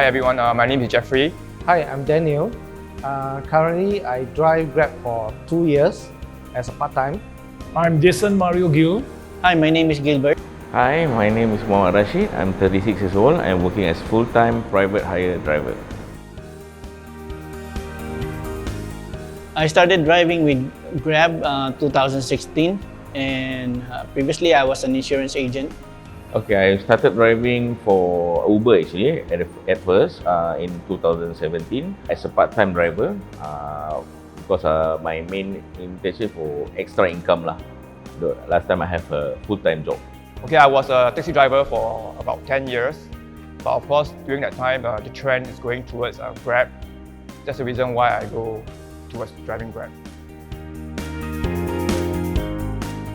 Hi everyone, my name is Jeffrey. Hi, I'm Daniel. Currently, I drive Grab for 2 years as a part-time. I'm Jason Mario Gill. Hi, my name is Gilbert. Hi, my name is Muhammad Rashid. I'm 36 years old. I'm working as full-time private hire driver. I started driving with Grab 2016, and previously I was an insurance agent. Okay, I started driving for Uber actually at first in 2017 as a part-time driver because my main intention for extra income lah. The last time I have a full-time job. Okay, I was a taxi driver for about 10 years. But of course, during that time, the trend is going towards Grab. That's the reason why I go towards driving Grab.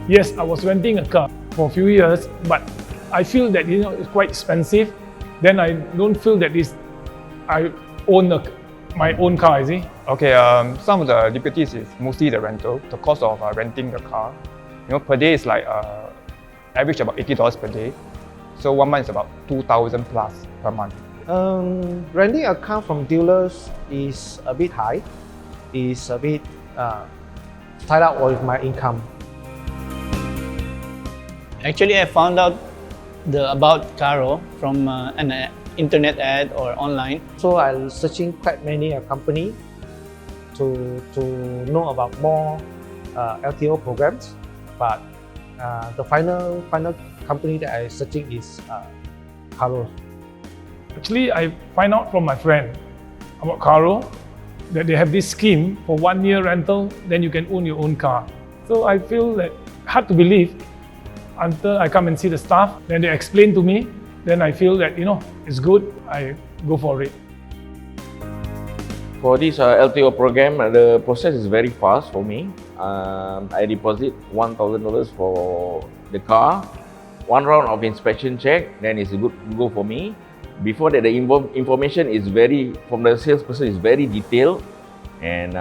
Yes, I was renting a car for a few years, but I feel that it's quite expensive. Then I don't feel that I own my own car, is it? Okay, some of the difficulties is mostly the rental, the cost of renting the car. Per day is like average about $80 per day. So 1 month is about 2,000 plus per month. Renting a car from dealers is a bit high. It's a bit tied up with my income. Actually, I found out about Caro from an internet ad or online. So I'm searching quite many company to know about more LTO programs. But the final company that I'm searching is Caro. Actually, I find out from my friend about Caro that they have this scheme for 1 year rental, then you can own your own car. So I feel that hard to believe until I come and see the staff, then they explain to me, then I feel that it's good, I go for it. For this LTO program, the process is very fast for me. I deposit $1,000 for the car, 1 round of inspection check, then it's a good go for me. Before that, the information is from the salesperson is very detailed, and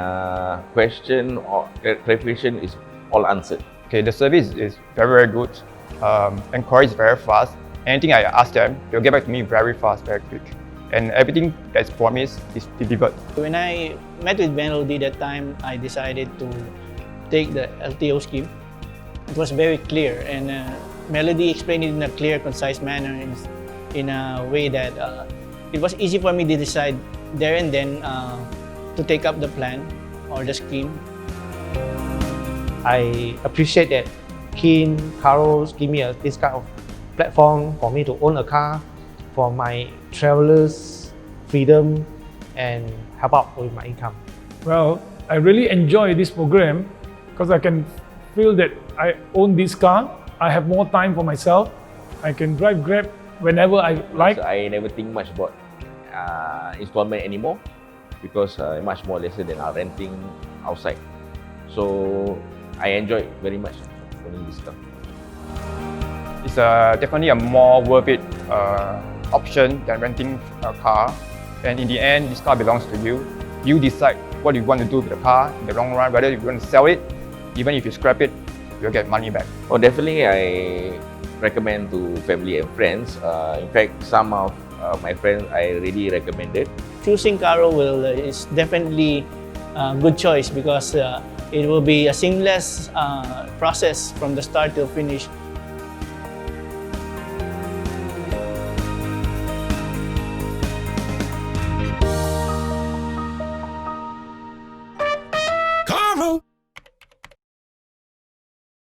question or clarification is all answered. Okay, the service is very good. Inquiry is very fast. Anything I ask them, they'll get back to me very fast, very quick. And everything that's promised is delivered. When I met with Melody that time, I decided to take the LTO scheme. It was very clear, and Melody explained it in a clear, concise manner, in a way that it was easy for me to decide there and then to take up the plan or the scheme. I appreciate that Keen, Carols give me this kind of platform for me to own a car, for my travelers' freedom, and help out with my income. Well, I really enjoy this program because I can feel that I own this car, I have more time for myself, I can drive Grab whenever I like. I never think much about installment anymore because much more lesser than renting outside. So I enjoy very much owning this car. It's definitely a more worth it option than renting a car. And in the end, this car belongs to you. You decide what you want to do with the car in the long run, whether you want to sell it. Even if you scrap it, you'll get money back. Oh, definitely I recommend to family and friends. In fact, some of my friends I really recommended. Choosing Caro is definitely a good choice because it will be a seamless process from the start till finish.